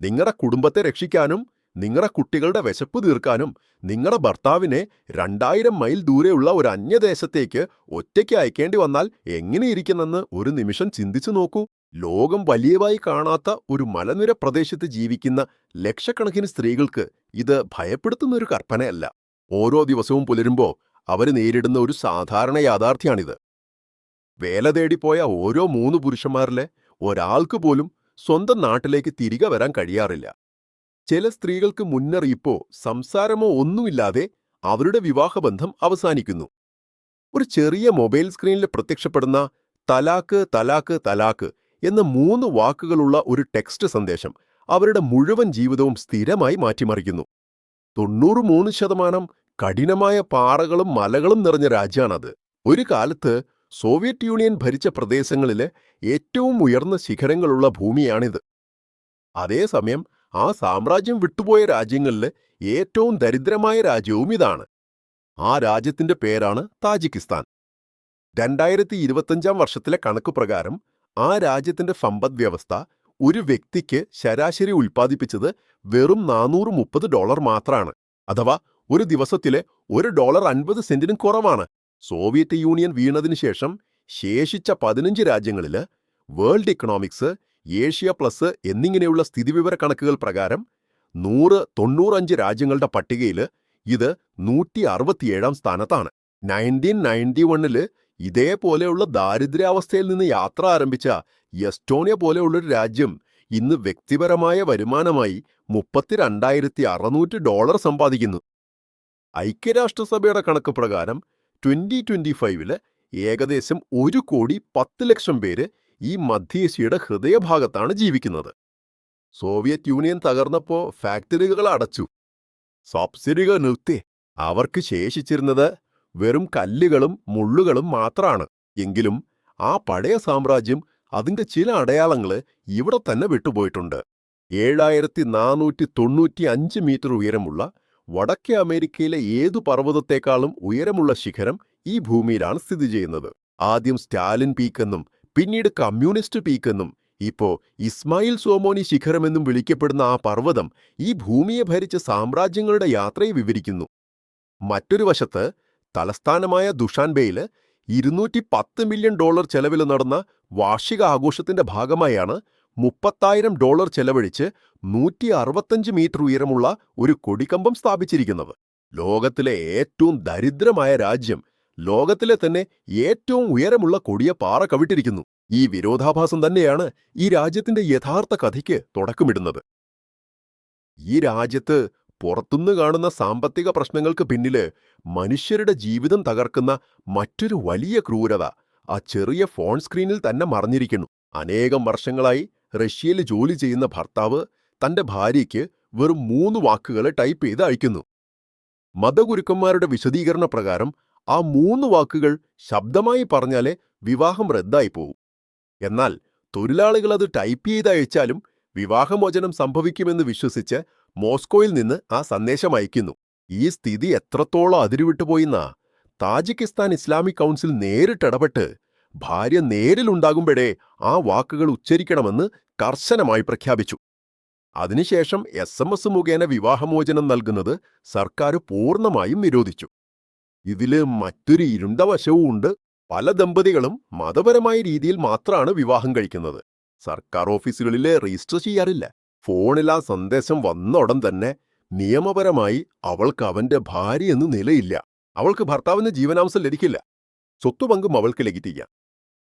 നിങ്ങളുടെ കുടുംബത്തെ രക്ഷിക്കാനും നിങ്ങളുടെ കുട്ടികളുടെ വിശപ്പ് തീർക്കാനും നിങ്ങളുടെ ഭർത്താവിനെ 2000 മൈൽ ദൂരെയുള്ള ഒരു അന്യദേശത്തേക്ക് ഒറ്റയ്ക്ക് അയക്കേണ്ടി വന്നാൽ എങ്ങനെയിരിക്കുന്നെന്ന് ഒരു നിമിഷം ചിന്തിച്ചു നോക്കൂ. ലോകം വലിയവായി കാണാത്ത ഒരു മലനിര പ്രദേശത്ത് ജീവിക്കുന്ന ലക്ഷക്കണക്കിന് സ്ത്രീകൾക്ക് ഇത് ഭയപ്പെടുത്തുന്ന ഒരു കൽപ്പനയല്ല. ഓരോ ദിവസവും പുലരുമ്പോൾ അവർ നേരിടുന്ന ഒരു സാധാരണ യാഥാർത്ഥ്യമാണിത്. വേല തേടിപ്പോയ ഓരോ 3 പുരുഷന്മാരിലെ ഒരാൾക്ക് പോലും സ്വന്തം നാട്ടിലേക്ക് തിരികെ വരാൻ കഴിയാറില്ല. ചില സ്ത്രീകൾക്ക് മുന്നറിയിപ്പോ സംസാരമോ ഒന്നുമില്ലാതെ അവരുടെ വിവാഹബന്ധം അവസാനിക്കുന്നു. ഒരു ചെറിയ മൊബൈൽ സ്ക്രീനിൽ പ്രത്യക്ഷപ്പെടുന്ന തലാക്ക് തലാക്ക് തലാക്ക് എന്ന 3 വാക്കുകളുള്ള ഒരു ടെക്സ്റ്റ് സന്ദേശം അവരുടെ മുഴുവൻ ജീവിതവും സ്ഥിരമായി മാറ്റിമറിക്കുന്നു. 93% കഠിനമായ പാറകളും മലകളും നിറഞ്ഞ രാജ്യമാണത്. ഒരു കാലത്ത് സോവിയറ്റ് യൂണിയൻ ഭരിച്ച പ്രദേശങ്ങളിലെ ഏറ്റവും ഉയർന്ന ശിഖരങ്ങളുള്ള ഭൂമിയാണിത്. അതേസമയം ആ സാമ്രാജ്യം വിട്ടുപോയ രാജ്യങ്ങളിലെ ഏറ്റവും ദരിദ്രമായ രാജ്യവും ഇതാണ്. ആ രാജ്യത്തിന്റെ പേരാണ് താജിക്കിസ്ഥാൻ. 2025 വർഷത്തിലെ കണക്കുപ്രകാരം ആ രാജ്യത്തിന്റെ സമ്പദ്വ്യവസ്ഥ ഒരു വ്യക്തിക്ക് ശരാശരി ഉൽപ്പാദിപ്പിച്ചത് വെറും $430 മാത്രമാണ്. അഥവാ ഒരു ദിവസത്തിലെ $1.50 കുറവാണ്. സോവിയറ്റ് യൂണിയൻ വീണതിനു ശേഷം ശേഷിച്ച 15 രാജ്യങ്ങളിൽ വേൾഡ് ഇക്കണോമിക്സ്, ഏഷ്യ പ്ലസ് എന്നിങ്ങനെയുള്ള സ്ഥിതിവിവര കണക്കുകൾ പ്രകാരം 195 രാജ്യങ്ങളുടെ പട്ടികയിൽ ഇത് 167 സ്ഥാനത്താണ്. 1991 ഇതേപോലെയുള്ള ദാരിദ്ര്യാവസ്ഥയിൽ നിന്ന് യാത്ര ആരംഭിച്ച എസ്റ്റോണിയ പോലെയുള്ളൊരു രാജ്യം ഇന്ന് വ്യക്തിപരമായ വരുമാനമായി $32,600 സമ്പാദിക്കുന്നു. ഐക്യരാഷ്ട്രസഭയുടെ കണക്ക് പ്രകാരം 2025 ഏകദേശം 1,10,00,000 പേര് ഈ മധ്യേഷ്യയുടെ ഹൃദയഭാഗത്താണ് ജീവിക്കുന്നത്. സോവിയറ്റ് യൂണിയൻ തകർന്നപ്പോൾ ഫാക്ടറികൾ അടച്ചു, സബ്സിഡികൾ നിർത്തി. അവർക്ക് ശേഷിച്ചിരുന്നത് വെറും കല്ലുകളും മുള്ളുകളും മാത്രമാണ്. എങ്കിലും ആ പഴയ സാമ്രാജ്യം അതിന്റെ ചില അടയാളങ്ങൾ ഇവിടെ തന്നെ വിട്ടുപോയിട്ടുണ്ട്. 7495 മീറ്റർ ഉയരമുള്ള വടക്കേ അമേരിക്കയിലെ ഏതു പർവ്വതത്തെക്കാളും ഉയരമുള്ള ശിഖരം ഈ ഭൂമിയിലാണ് സ്ഥിതി ചെയ്യുന്നത്. ആദ്യം സ്റ്റാലിൻ പീക്കെന്നും പിന്നീട് കമ്മ്യൂണിസ്റ്റ് പീക്കെന്നും ഇപ്പോ ഇസ്മായിൽ സോമോനി ശിഖരമെന്നും വിളിക്കപ്പെടുന്ന ആ പർവ്വതം ഈ ഭൂമിയെ ഭരിച്ച സാമ്രാജ്യങ്ങളുടെ യാത്രയെ വിവരിക്കുന്നു. മറ്റൊരു വശത്ത് തലസ്ഥാനമായ ദുഷാൻബെയിൽ $210 മില്യൺ ചെലവിൽ നടന്ന വാർഷിക ആഘോഷത്തിന്റെ ഭാഗമായാണ് $30,000 ചെലവഴിച്ച് 165 മീറ്റർ ഉയരമുള്ള ഒരു കൊടിക്കമ്പം സ്ഥാപിച്ചിരിക്കുന്നത്. ലോകത്തിലെ ഏറ്റവും ദരിദ്രമായ രാജ്യം ലോകത്തിലെ തന്നെ ഏറ്റവും ഉയരമുള്ള കൊടിയ പാറ കവിട്ടിരിക്കുന്നു. ഈ വിരോധാഭാസം തന്നെയാണ് ഈ രാജ്യത്തിന്റെ യഥാർത്ഥ കഥയ്ക്ക് തുടക്കമിടുന്നത്. ഈ രാജ്യത്ത് പുറത്തുനിന്ന് കാണുന്ന സാമ്പത്തിക പ്രശ്നങ്ങൾക്ക് പിന്നില് മനുഷ്യരുടെ ജീവിതം തകർക്കുന്ന മറ്റൊരു വലിയ ക്രൂരത ആ ചെറിയ ഫോൺ സ്ക്രീനിൽ തന്നെ മറഞ്ഞിരിക്കുന്നു. അനേകം വർഷങ്ങളായി റഷ്യയിൽ ജോലി ചെയ്യുന്ന ഭർത്താവ് തന്റെ ഭാര്യയ്ക്ക് വെറും 3 വാക്കുകൾ ടൈപ്പ് ചെയ്ത് അയക്കുന്നു. മതഗുരുക്കന്മാരുടെ വിശദീകരണ പ്രകാരം ആ 3 വാക്കുകൾ ശബ്ദമായി പറഞ്ഞാലേ വിവാഹം റദ്ദായി പോവും. എന്നാൽ തൊഴിലാളികൾ അത് ടൈപ്പ് ചെയ്ത് അയച്ചാലും വിവാഹമോചനം സംഭവിക്കുമെന്ന് വിശ്വസിച്ച് മോസ്കോയിൽ നിന്ന് ആ സന്ദേശം അയക്കുന്നു. ഈ സ്ഥിതി എത്രത്തോളം അതിരുവിട്ടുപോയിന്നാ താജിക്കിസ്ഥാൻ ഇസ്ലാമിക് കൗൺസിൽ നേരിട്ടിടപെട്ട് ഭാര്യ നേരിലുണ്ടാകുമ്പോഴേ ആ വാക്കുകൾ ഉച്ചരിക്കണമെന്ന് കർശനമായി പ്രഖ്യാപിച്ചു. അതിനുശേഷം SMS മുഖേന വിവാഹമോചനം നൽകുന്നത് സർക്കാർ പൂർണ്ണമായും നിരോധിച്ചു. ഇതില് മറ്റൊരു ഇരുണ്ട വശവും ഉണ്ട്. പല ദമ്പതികളും മതപരമായ രീതിയിൽ മാത്രമാണ് വിവാഹം കഴിക്കുന്നത്. സർക്കാർ ഓഫീസുകളിൽ രജിസ്റ്റർ ചെയ്യാറില്ല. ഫോണിൽ ആ സന്ദേശം വന്ന ഉടൻ തന്നെ നിയമപരമായി അവൾക്ക് അവന്റെ ഭാര്യ എന്ന് നിലയില്ല. അവൾക്ക് ഭർത്താവിന് ജീവനാംശം ലഭിക്കില്ല. സ്വത്തുപങ്കും അവൾക്ക് ലഭിക്കില്ല.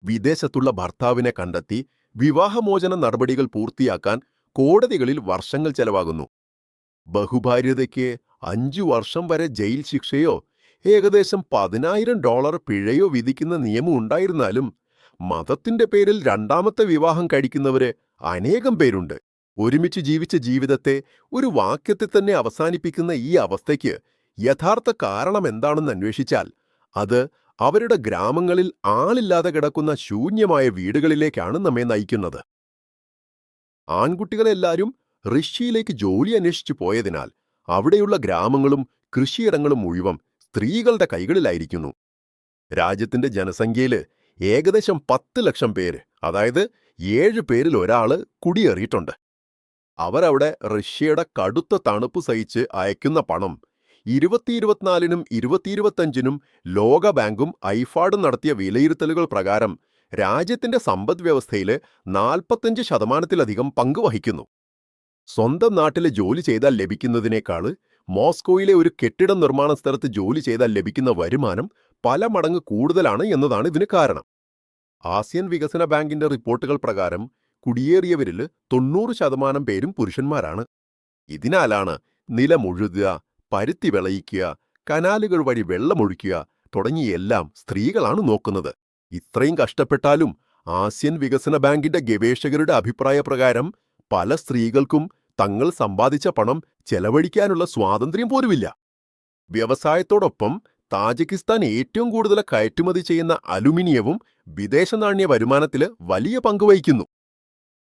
വിദേശത്തുള്ള ഭർത്താവിനെ കണ്ടെത്തി വിവാഹമോചന നടപടികൾ പൂർത്തിയാക്കാൻ കോടതികളിൽ വർഷങ്ങൾ ചെലവാകുന്നു. ബഹുഭാര്യതയ്ക്ക് 5 വർഷം വരെ ജയിൽ ശിക്ഷയോ ഏകദേശം $10,000 പിഴയോ വിധിക്കുന്ന നിയമം ഉണ്ടായിരുന്നാലും മതത്തിന്റെ പേരിൽ രണ്ടാമത്തെ വിവാഹം കഴിക്കുന്നവര് അനേകം പേരുണ്ട്. ഒരുമിച്ച് ജീവിച്ച ജീവിതത്തെ ഒരു വാക്യത്തിൽ തന്നെ അവസാനിപ്പിക്കുന്ന ഈ അവസ്ഥയ്ക്ക് യഥാർത്ഥ കാരണം എന്താണെന്ന് അന്വേഷിച്ചാൽ അത് അവരുടെ ഗ്രാമങ്ങളിൽ ആളില്ലാതെ കിടക്കുന്ന ശൂന്യമായ വീടുകളിലേക്കാണ് നമ്മെ നയിക്കുന്നത്. ആൺകുട്ടികളെല്ലാവരും റഷ്യയിലേക്ക് ജോലി അന്വേഷിച്ചു പോയതിനാൽ അവിടെയുള്ള ഗ്രാമങ്ങളും കൃഷിയിടങ്ങളും മുഴുവൻ സ്ത്രീകളുടെ കൈകളിലായിരിക്കുന്നു. രാജ്യത്തിന്റെ ജനസംഖ്യയില് ഏകദേശം 10 ലക്ഷം പേര്, അതായത് 7 പേരിൽ ഒരാള് കുടിയേറിയിട്ടുണ്ട്. അവരവിടെ റഷ്യയുടെ കടുത്ത തണുപ്പ് സഹിച്ച് അയക്കുന്ന പണം 2024നും 2025നും ലോകബാങ്കും ഐഫാഡും നടത്തിയ വിലയിരുത്തലുകൾ പ്രകാരം രാജ്യത്തിന്റെ സമ്പദ്വ്യവസ്ഥയിൽ 45%-ലധികം പങ്ക് വഹിക്കുന്നു. സ്വന്തം നാട്ടിലെ ജോലി ചെയ്താൽ ലഭിക്കുന്നതിനേക്കാൾ മോസ്കോയിലെ ഒരു കെട്ടിട നിർമ്മാണ സ്ഥലത്ത് ജോലി ചെയ്താൽ ലഭിക്കുന്ന വരുമാനം പല മടങ്ങ് കൂടുതലാണ് എന്നതാണ് ഇതിന് കാരണം. ആസിയൻ വികസന ബാങ്കിന്റെ റിപ്പോർട്ടുകൾ പ്രകാരം കുടിയേറിയവരിൽ 90% പേരും പുരുഷന്മാരാണ്. ഇതിനാലാണ് നിലമുഴുതുക, പരുത്തി വിളയിക്കുക, കനാലുകൾ വഴി വെള്ളമൊഴിക്കുക തുടങ്ങിയെല്ലാം സ്ത്രീകളാണ് നോക്കുന്നത്. ഇത്രയും കഷ്ടപ്പെട്ടാലും ആസിയൻ വികസന ബാങ്കിന്റെ ഗവേഷകരുടെ അഭിപ്രായപ്രകാരം പല സ്ത്രീകൾക്കും തങ്ങൾ സമ്പാദിച്ച പണം ചെലവഴിക്കാനുള്ള സ്വാതന്ത്ര്യം പോലുമില്ല. വ്യവസായത്തോടൊപ്പം താജിക്കിസ്ഥാൻ ഏറ്റവും കൂടുതൽ കയറ്റുമതി ചെയ്യുന്ന അലുമിനിയവും വിദേശ നാണ്യ വരുമാനത്തിൽ വലിയ പങ്ക് വഹിക്കുന്നു.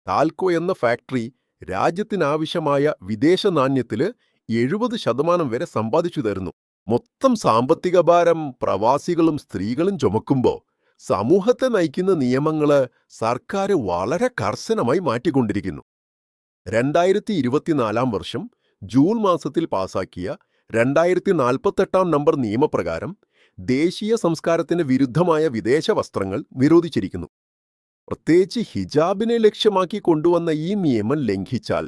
ടാൽക്കോ എന്ന ഫാക്ടറി രാജ്യത്തിനാവശ്യമായ വിദേശ നാണ്യത്തിൽ 70% വരെ സമ്പാദിച്ചു തരുന്നു. മൊത്തം സാമ്പത്തിക ഭാരം പ്രവാസികളും സ്ത്രീകളും ചുമക്കുമ്പോൾ സമൂഹത്തെ നയിക്കുന്ന നിയമങ്ങള് സർക്കാർ വളരെ കർശനമായി മാറ്റിക്കൊണ്ടിരിക്കുന്നു. 2024 വർഷം ജൂൺ മാസത്തിൽ പാസാക്കിയ 2048 നമ്പർ നിയമപ്രകാരം ദേശീയ സംസ്കാരത്തിന് വിരുദ്ധമായ വിദേശ വസ്ത്രങ്ങൾ നിരോധിച്ചിരിക്കുന്നു. പ്രത്യേകിച്ച് ഹിജാബിനെ ലക്ഷ്യമാക്കി കൊണ്ടുവന്ന ഈ നിയമം ലംഘിച്ചാൽ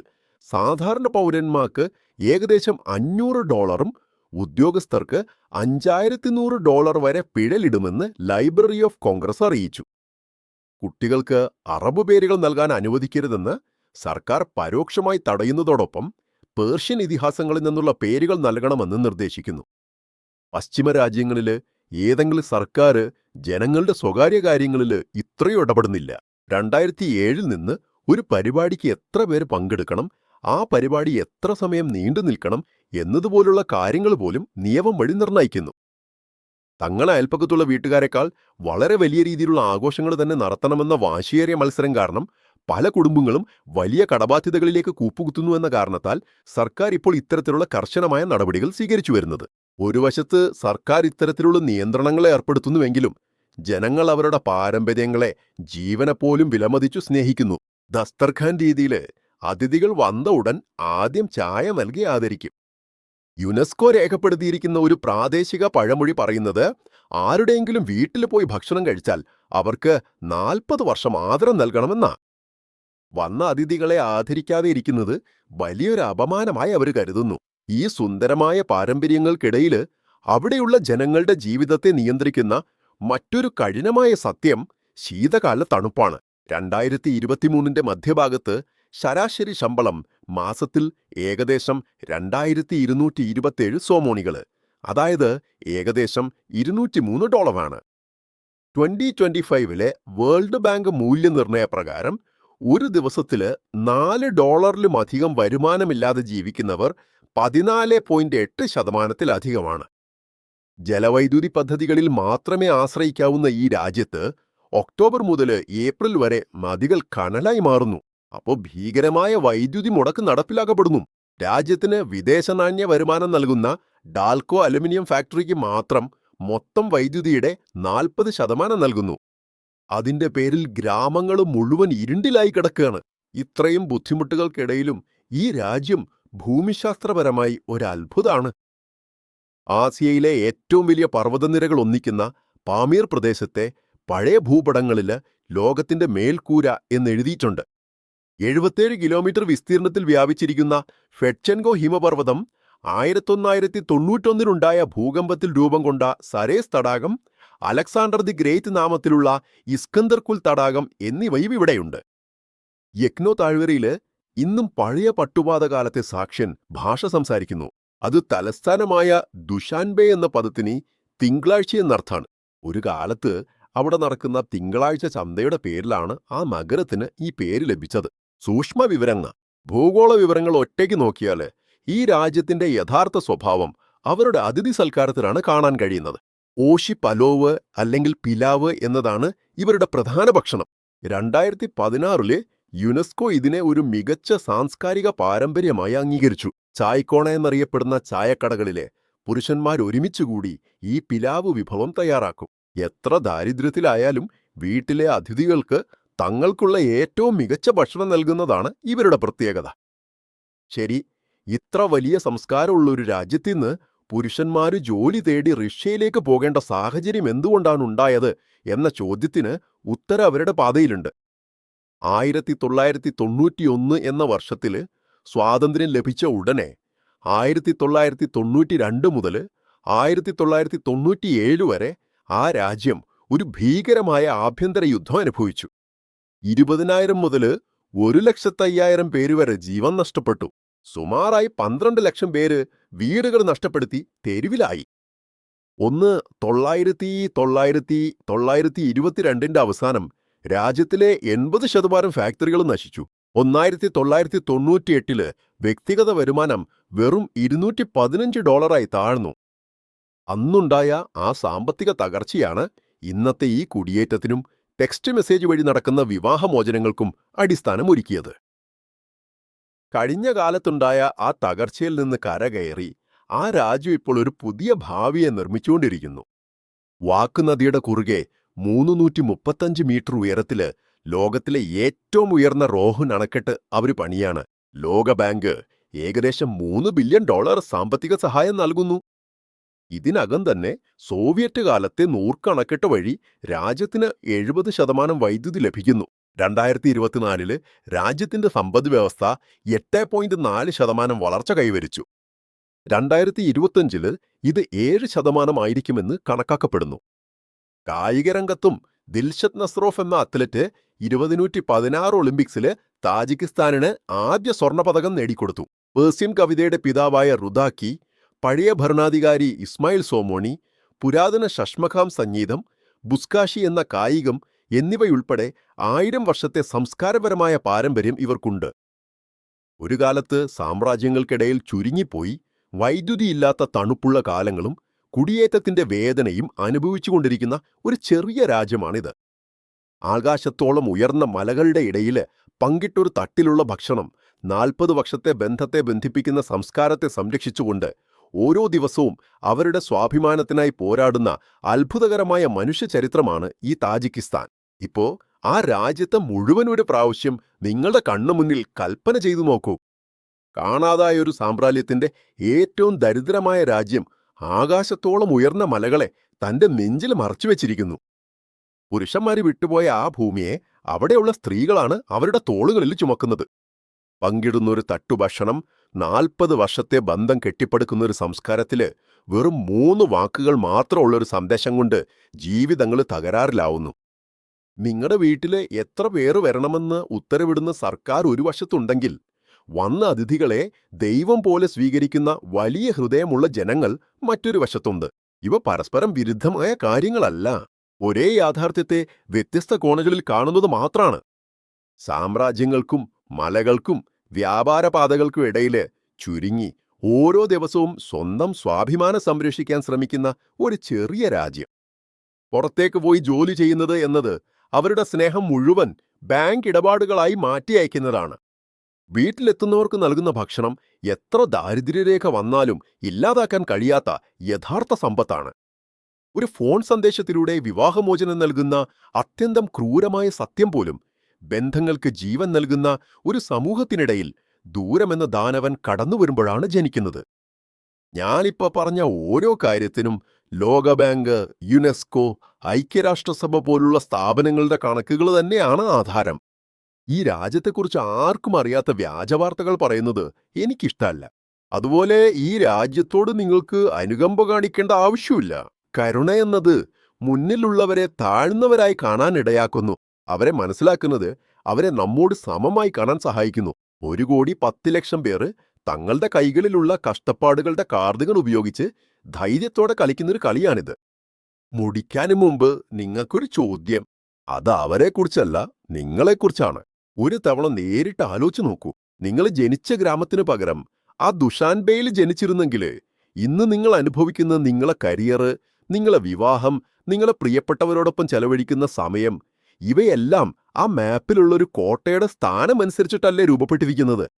സാധാരണ പൗരന്മാർക്ക് ഏകദേശം $500, ഉദ്യോഗസ്ഥർക്ക് $5100 വരെ പിഴലിടുമെന്ന് ലൈബ്രറി ഓഫ് കോൺഗ്രസ് അറിയിച്ചു. കുട്ടികൾക്ക് അറബ് പേരുകൾ നൽകാൻ അനുവദിക്കരുതെന്ന് സർക്കാർ പരോക്ഷമായി തടയുന്നതോടൊപ്പം പേർഷ്യൻ ഇതിഹാസങ്ങളിൽ നിന്നുള്ള പേരുകൾ നൽകണമെന്ന് നിർദ്ദേശിക്കുന്നു. പശ്ചിമ രാജ്യങ്ങളിൽ ഏതെങ്കിലും സർക്കാർ ജനങ്ങളുടെ സ്വകാര്യ കാര്യങ്ങളിൽ ഇത്രയും ഇടപെടുന്നില്ല. 2007 നിന്ന് ഒരു പരിപാടിക്ക് എത്ര പേര് പങ്കെടുക്കണം, ആ പരിപാടി എത്ര സമയം നീണ്ടു നിൽക്കണം എന്നതുപോലുള്ള കാര്യങ്ങൾ പോലും നിയമം വഴി നിർണ്ണയിക്കുന്നു. തങ്ങളെ അയൽപ്പക്കത്തുള്ള വീട്ടുകാരെക്കാൾ വളരെ വലിയ രീതിയിലുള്ള ആഘോഷങ്ങൾ തന്നെ നടത്തണമെന്ന വാശിയേറിയ മത്സരം കാരണം പല കുടുംബങ്ങളും വലിയ കടബാധ്യതകളിലേക്ക് കൂപ്പുകുത്തുന്നു എന്ന കാരണത്താൽ സർക്കാർ ഇപ്പോൾ ഇത്തരത്തിലുള്ള കർശനമായ നടപടികൾ സ്വീകരിച്ചു വരുന്നത്. ഒരു വശത്ത് സർക്കാർ ഇത്തരത്തിലുള്ള നിയന്ത്രണങ്ങളെ ഏർപ്പെടുത്തുന്നുവെങ്കിലും ജനങ്ങൾ അവരുടെ പാരമ്പര്യങ്ങളെ ജീവനെപ്പോലും വിലമതിച്ചു സ്നേഹിക്കുന്നു. ദസ്തർഖാൻ രീതിയിൽ അതിഥികൾ വന്ന ഉടൻ ആദ്യം ചായ നൽകി ആദരിക്കും. യുനെസ്കോ രേഖപ്പെടുത്തിയിരിക്കുന്ന ഒരു പ്രാദേശിക പഴമൊഴി പറയുന്നത് ആരുടെയെങ്കിലും വീട്ടിൽ പോയി ഭക്ഷണം കഴിച്ചാൽ അവർക്ക് 40 വർഷം ആദരം നൽകണമെന്നാ. വന്ന അതിഥികളെ ആദരിക്കാതെ ഇരിക്കുന്നത് വലിയൊരു അപമാനമായി അവർ കരുതുന്നു. ഈ സുന്ദരമായ പാരമ്പര്യങ്ങൾക്കിടയിൽ അവിടെയുള്ള ജനങ്ങളുടെ ജീവിതത്തെ നിയന്ത്രിക്കുന്ന മറ്റൊരു കഠിനമായ സത്യം ശീതകാല തണുപ്പാണ്. 2023ന്റെ മധ്യഭാഗത്ത് ശരാശരി ശമ്പളം മാസത്തിൽ ഏകദേശം 2227 സോമോണികൾ, അതായത് ഏകദേശം $203 ആണ്. 2025ലെ വേൾഡ് ബാങ്ക് മൂല്യനിർണ്ണയ പ്രകാരം ഒരു ദിവസത്തിൽ $4 വരുമാനമില്ലാതെ ജീവിക്കുന്നവർ 14.8%-ലധികമാണ്. ജലവൈദ്യുതി പദ്ധതികളിൽ മാത്രമേ ആശ്രയിക്കാവുന്ന ഈ രാജ്യത്ത് ഒക്ടോബർ മുതൽ ഏപ്രിൽ വരെ നദികൾ കനലായി മാറുന്നു. അപ്പോൾ ഭീകരമായ വൈദ്യുതി മുടക്ക് നടപ്പിലാക്കപ്പെടുന്നു. രാജ്യത്തിന് വിദേശ നാണ്യ വരുമാനം നൽകുന്ന ടാൽക്കോ അലുമിനിയം ഫാക്ടറിക്ക് മാത്രം മൊത്തം വൈദ്യുതിയുടെ 40% നൽകുന്നു. അതിന്റെ പേരിൽ ഗ്രാമങ്ങൾ മുഴുവൻ ഇരുണ്ടിലായി കിടക്കുകയാണ്. ഇത്രയും ബുദ്ധിമുട്ടുകൾക്കിടയിലും ഈ രാജ്യം ഭൂമിശാസ്ത്രപരമായി ഒരു അത്ഭുതമാണ്. ആസിയയിലെ ഏറ്റവും വലിയ പർവ്വതനിരകൾ ഒന്നിക്കുന്ന പാമീർ പ്രദേശത്തെ പഴയ ഭൂപടങ്ങളിൽ ലോകത്തിന്റെ മേൽക്കൂര എന്നെഴുതിയിട്ടുണ്ട്. 77 കിലോമീറ്റർ വിസ്തീർണത്തിൽ വ്യാപിച്ചിരിക്കുന്ന ഫെഡ്ചെൻകോ ഹിമപർവ്വതം 1991-ലുണ്ടായ ഭൂകമ്പത്തിൽ രൂപം കൊണ്ട സരേസ് തടാകം, അലക്സാണ്ടർ ദി ഗ്രേറ്റ് നാമത്തിലുള്ള ഇസ്കന്ദർകുൽ തടാകം എന്നിവയും ഇവിടെയുണ്ട്. യക്നോ താഴ്വരയിൽ ഇന്നും പഴയ പട്ടുപാത കാലത്തെ സാക്ഷ്യൻ ഭാഷ സംസാരിക്കുന്നു. അത് തലസ്ഥാനമായ ദുഷാൻബെ എന്ന പദത്തിന് തിങ്കളാഴ്ച എന്നർത്ഥാണ്. ഒരു കാലത്ത് അവിടെ നടക്കുന്ന തിങ്കളാഴ്ച ചന്തയുടെ പേരിലാണ് ആ നഗരത്തിന് ഈ പേര് ലഭിച്ചത്. സൂക്ഷ്മ വിവരങ്ങൾ, ഭൂഗോള വിവരങ്ങൾ ഒറ്റയ്ക്ക് നോക്കിയാൽ ഈ രാജ്യത്തിന്റെ യഥാർത്ഥ സ്വഭാവം അവരുടെ അതിഥി സൽക്കാരത്തിലാണ് കാണാൻ കഴിയുന്നത്. ഓഷി പലോവ് അല്ലെങ്കിൽ പിലാവ് എന്നതാണ് ഇവരുടെ പ്രധാന ഭക്ഷണം. 2016 യുനെസ്കോ ഇതിനെ ഒരു മികച്ച സാംസ്കാരിക പാരമ്പര്യമായി അംഗീകരിച്ചു. ചായ്ക്കോണ എന്നറിയപ്പെടുന്ന ചായക്കടകളിലെ പുരുഷന്മാർ ഒരുമിച്ചുകൂടി ഈ പിലാവ് വിഭവം തയ്യാറാക്കും. എത്ര ദാരിദ്ര്യത്തിലായാലും വീട്ടിലെ അതിഥികൾക്ക് തങ്ങൾക്കുള്ള ഏറ്റവും മികച്ച ഭക്ഷണം നൽകുന്നതാണ് ഇവരുടെ പ്രത്യേകത. ശരി, ഇത്ര വലിയ സംസ്കാരമുള്ള ഒരു രാജ്യത്തിന്ന് പുരുഷന്മാര് ജോലി തേടി റഷ്യയിലേക്ക് പോകേണ്ട സാഹചര്യം എന്തുകൊണ്ടാണ് ഉണ്ടായത് എന്ന ചോദ്യത്തിന് ഉത്തരം അവരുടെ പാതയിലുണ്ട്. 1991 എന്ന വർഷത്തില് സ്വാതന്ത്ര്യം ലഭിച്ച ഉടനെ 1992 മുതൽ 1997 വരെ ആ രാജ്യം ഒരു ഭീകരമായ ആഭ്യന്തര യുദ്ധം അനുഭവിച്ചു. 20,000 മുതൽ 1,50,000 പേര് വരെ ജീവൻ നഷ്ടപ്പെട്ടു. സുമാറായി 12 ലക്ഷം പേര് വീടുകൾ നഷ്ടപ്പെടുത്തി തെരുവിലായി. 1922 അവസാനം രാജ്യത്തിലെ 80% ഫാക്ടറികൾ നശിച്ചു. 1998 വ്യക്തിഗത വരുമാനം വെറും $215 താഴ്ന്നു. അന്നുണ്ടായ ആ സാമ്പത്തിക തകർച്ചയാണ് ഇന്നത്തെ ഈ കുടിയേറ്റത്തിനും ടെക്സ്റ്റ് മെസ്സേജ് വഴി നടക്കുന്ന വിവാഹമോചനങ്ങൾക്കും അടിസ്ഥാനമൊരുക്കിയത്. കഴിഞ്ഞ കാലത്തുണ്ടായ ആ തകർച്ചയിൽ നിന്ന് കരകയറി ആ രാജ്യം ഇപ്പോൾ ഒരു പുതിയ ഭാവിയെ നിർമ്മിച്ചുകൊണ്ടിരിക്കുന്നു. വാക്ക് നദിയുടെ കുറുകെ 335 മീറ്റർ ഉയരത്തില് ലോകത്തിലെ ഏറ്റവും ഉയർന്ന റോഹൻ അണക്കെട്ട് അവർ പണിയാണ്. ലോകബാങ്ക് ഏകദേശം $3 ബില്യൺ സാമ്പത്തിക സഹായം നൽകുന്നു. ഇതിനകം തന്നെ സോവിയറ്റ് കാലത്തെ നൂർക്ക് അണക്കെട്ട് വഴി രാജ്യത്തിന് 70% വൈദ്യുതി ലഭിക്കുന്നു. 2024 രാജ്യത്തിന്റെ സമ്പദ്വ്യവസ്ഥ 8.4% വളർച്ച കൈവരിച്ചു. 2025 ഇത് 7% ആയിരിക്കുമെന്ന് കണക്കാക്കപ്പെടുന്നു. കായികരംഗത്തും ദിൽഷത് നസ്രോഫ് എന്ന അത്ലറ്റ് 2016 ഒളിമ്പിക്സില് താജിക്കിസ്ഥാനിന് ആദ്യ സ്വർണ്ണപതകം നേടിക്കൊടുത്തു. പേർഷ്യൻ കവിതയുടെ പിതാവായ റുദാക്കി, പഴയ ഭരണാധികാരി ഇസ്മായിൽ സോമോണി, പുരാതന ഷഷ്മഖാം സംഗീതം, ബുസ്കാഷി എന്ന കായികം എന്നിവയുൾപ്പെടെ 1000 വർഷത്തെ സംസ്കാരപരമായ പാരമ്പര്യം ഇവർക്കുണ്ട്. ഒരു കാലത്ത് സാമ്രാജ്യങ്ങൾക്കിടയിൽ ചുരുങ്ങിപ്പോയി വൈദ്യുതിയില്ലാത്ത തണുപ്പുള്ള കാലങ്ങളും കുടിയേറ്റത്തിന്റെ വേദനയും അനുഭവിച്ചുകൊണ്ടിരിക്കുന്ന ഒരു ചെറിയ രാജ്യമാണിത്. ആകാശത്തോളം ഉയർന്ന മലകളുടെ ഇടയില് പങ്കിട്ടൊരു തട്ടിലുള്ള ഭക്ഷണം 40 വർഷത്തെ ബന്ധത്തെ ബന്ധിപ്പിക്കുന്ന സംസ്കാരത്തെ സംരക്ഷിച്ചുകൊണ്ട് ഓരോ ദിവസവും അവരുടെ സ്വാഭിമാനത്തിനായി പോരാടുന്ന അത്ഭുതകരമായ മനുഷ്യചരിത്രമാണ് ഈ താജിക്കിസ്ഥാൻ. ഇപ്പോ ആ രാജ്യത്തെ മുഴുവൻ ഒരു പ്രാവശ്യം നിങ്ങളുടെ കണ്ണുമുന്നിൽ കൽപ്പന ചെയ്തു നോക്കൂ. കാണാതായൊരു സാമ്രാജ്യത്തിന്റെ ഏറ്റവും ദരിദ്രമായ രാജ്യം ആകാശത്തോളം ഉയർന്ന മലകളെ തന്റെ നെഞ്ചിൽ മറച്ചുവെച്ചിരിക്കുന്നു. പുരുഷന്മാര് വിട്ടുപോയ ആ ഭൂമിയെ അവിടെയുള്ള സ്ത്രീകളാണ് അവരുടെ തോളുകളിൽ ചുമക്കുന്നത്. പങ്കിടുന്നൊരു തട്ടുഭക്ഷണം 40 വർഷത്തെ ബന്ധം കെട്ടിപ്പടുക്കുന്നൊരു സംസ്കാരത്തില് വെറും 3 വാക്കുകൾ മാത്രമുള്ളൊരു സന്ദേശം കൊണ്ട് ജീവിതങ്ങൾ തകരാറിലാവുന്നു. നിങ്ങളുടെ വീട്ടില് എത്ര പേര് വരണമെന്ന് ഉത്തരവിടുന്ന സർക്കാർ ഒരു വശത്തുണ്ടെങ്കിൽ, വന്ന അതിഥികളെ ദൈവം പോലെ സ്വീകരിക്കുന്ന വലിയ ഹൃദയമുള്ള ജനങ്ങൾ മറ്റൊരു വശത്തുണ്ട്. ഇവ പരസ്പരം വിരുദ്ധമായ കാര്യങ്ങളല്ല, ഒരേ യാഥാർത്ഥ്യത്തെ വ്യത്യസ്ത കോണുകളിൽ കാണുന്നത് മാത്രാണ്. സാമ്രാജ്യങ്ങൾക്കും മലകൾക്കും വ്യാപാരപാതകൾക്കും ഇടയില് ചുരുങ്ങി ഓരോ ദിവസവും സ്വന്തം സ്വാഭിമാനം സംരക്ഷിക്കാൻ ശ്രമിക്കുന്ന ഒരു ചെറിയ രാജ്യം. പുറത്തേക്ക് പോയി ജോലി ചെയ്യുന്നത് എന്നത് അവരുടെ സ്നേഹം മുഴുവൻ ബാങ്ക് ഇടപാടുകളായി മാറ്റി അയക്കുന്നതാണ്. വീട്ടിലെത്തുന്നവർക്ക് നൽകുന്ന ഭക്ഷണം എത്ര ദാരിദ്ര്യരേഖ വന്നാലും ഇല്ലാതാക്കാൻ കഴിയാത്ത യഥാർത്ഥ സമ്പത്താണ്. ഒരു ഫോൺ സന്ദേശത്തിലൂടെ വിവാഹമോചനം നൽകുന്ന അത്യന്തം ക്രൂരമായ സത്യം പോലും ബന്ധങ്ങൾക്ക് ജീവൻ നൽകുന്ന ഒരു സമൂഹത്തിനിടയിൽ ദൂരമെന്ന ദാനവൻ കടന്നുവരുമ്പോഴാണ് ജനിക്കുന്നത്. ഞാനിപ്പോ പറഞ്ഞ ഓരോ കാര്യത്തിനും ലോകബാങ്ക്, യുനെസ്കോ, ഐക്യരാഷ്ട്രസഭ പോലുള്ള സ്ഥാപനങ്ങളുടെ കണക്കുകൾ തന്നെയാണ് ആധാരം. ഈ രാജ്യത്തെക്കുറിച്ച് ആർക്കും അറിയാത്ത വ്യാജവാർത്തകൾ പറയുന്നത് എനിക്കിഷ്ടമല്ല. അതുപോലെ ഈ രാജ്യത്തോട് നിങ്ങൾക്ക് അനുകമ്പ കാണിക്കേണ്ട ആവശ്യമില്ല. കരുണയെന്നത് മുന്നിലുള്ളവരെ താഴ്ന്നവരായി കാണാൻ ഇടയാക്കുന്നു. അവരെ മനസ്സിലാക്കുന്നത് അവരെ നമ്മോട് സമമായി കാണാൻ സഹായിക്കുന്നു. 1,10,00,000 പേര് തങ്ങളുടെ കൈകളിലുള്ള കഷ്ടപ്പാടുകളുടെ കാർഡുകൾ ഉപയോഗിച്ച് ധൈര്യത്തോടെ കളിക്കുന്നൊരു കളിയാണിത്. മുടിക്കാനും മുമ്പ് നിങ്ങൾക്കൊരു ചോദ്യം. അത് അവരെക്കുറിച്ചല്ല, നിങ്ങളെക്കുറിച്ചാണ്. ഒരു തവണ നേരിട്ട് ആലോചിച്ച് നോക്കൂ. നിങ്ങൾ ജനിച്ച ഗ്രാമത്തിനു പകരം ആ ദുഷാൻബേയിൽ ജനിച്ചിരുന്നെങ്കില് ഇന്ന് നിങ്ങൾ അനുഭവിക്കുന്ന നിങ്ങളെ കരിയർ, നിങ്ങളെ വിവാഹം, നിങ്ങളെ പ്രിയപ്പെട്ടവരോടൊപ്പം ചെലവഴിക്കുന്ന സമയം, ഇവയെല്ലാം ആ മാപ്പിലുള്ളൊരു കോട്ടയുടെ സ്ഥാനമനുസരിച്ചിട്ടല്ലേ രൂപപ്പെട്ടിരിക്കുന്നത്.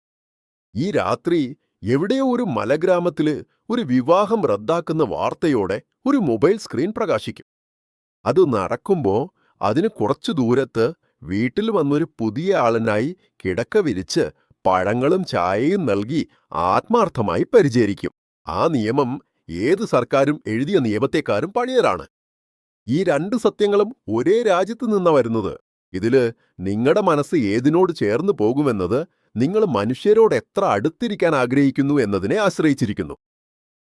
ഈ രാത്രി എവിടെയോ ഒരു മലഗ്രാമത്തില് ഒരു വിവാഹം റദ്ദാക്കുന്ന വാർത്തയോടെ ഒരു മൊബൈൽ സ്ക്രീൻ പ്രകാശിക്കും. അത് നടക്കുമ്പോ അതിന് കുറച്ചു ദൂരത്ത് വീട്ടിൽ വന്നൊരു പുതിയ ആളിനായി കിടക്ക വിരിച്ച് പഴങ്ങളും ചായയും നൽകി ആത്മാർത്ഥമായി പരിചരിക്കും. ആ നിയമം ഏത് സർക്കാരും എഴുതിയ നിയമത്തെക്കാരും പഴയതാണ്. ഈ രണ്ട് സത്യങ്ങളും ഒരേ രാജ്യത്ത് നിന്നാ വരുന്നത്. ഇതില് നിങ്ങളുടെ മനസ്സ് ഏതിനോട് ചേർന്ന് പോകുമെന്നത് നിങ്ങൾ മനുഷ്യരോട് എത്ര അടുത്തിരിക്കാൻ ആഗ്രഹിക്കുന്നു എന്നതിനെ ആശ്രയിച്ചിരിക്കുന്നു.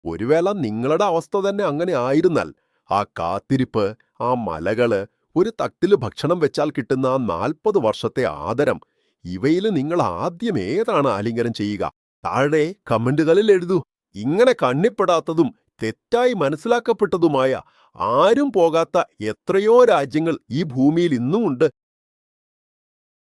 ഒരു വേള നിങ്ങളുടെ അവസ്ഥ തന്നെ അങ്ങനെ ആയിരുന്നാൽ, ആ കാത്തിരിപ്പ്, ആ മലകള്, ഒരു തട്ടില് ഭക്ഷണം വെച്ചാൽ കിട്ടുന്ന ആ 40 വർഷത്തെ ആദരം, ഇവയിൽ നിങ്ങൾ ആദ്യം ഏതാണ് ആലിംഗനം ചെയ്യുക? താഴെ കമന്റുകളിൽ എഴുതൂ. ഇങ്ങനെ കണ്ണിപ്പെടാത്തതും തെറ്റായി മനസ്സിലാക്കപ്പെട്ടതുമായ, ആരും പോകാത്ത എത്രയോ രാജ്യങ്ങൾ ഈ ഭൂമിയിൽ ഇന്നുമുണ്ട്.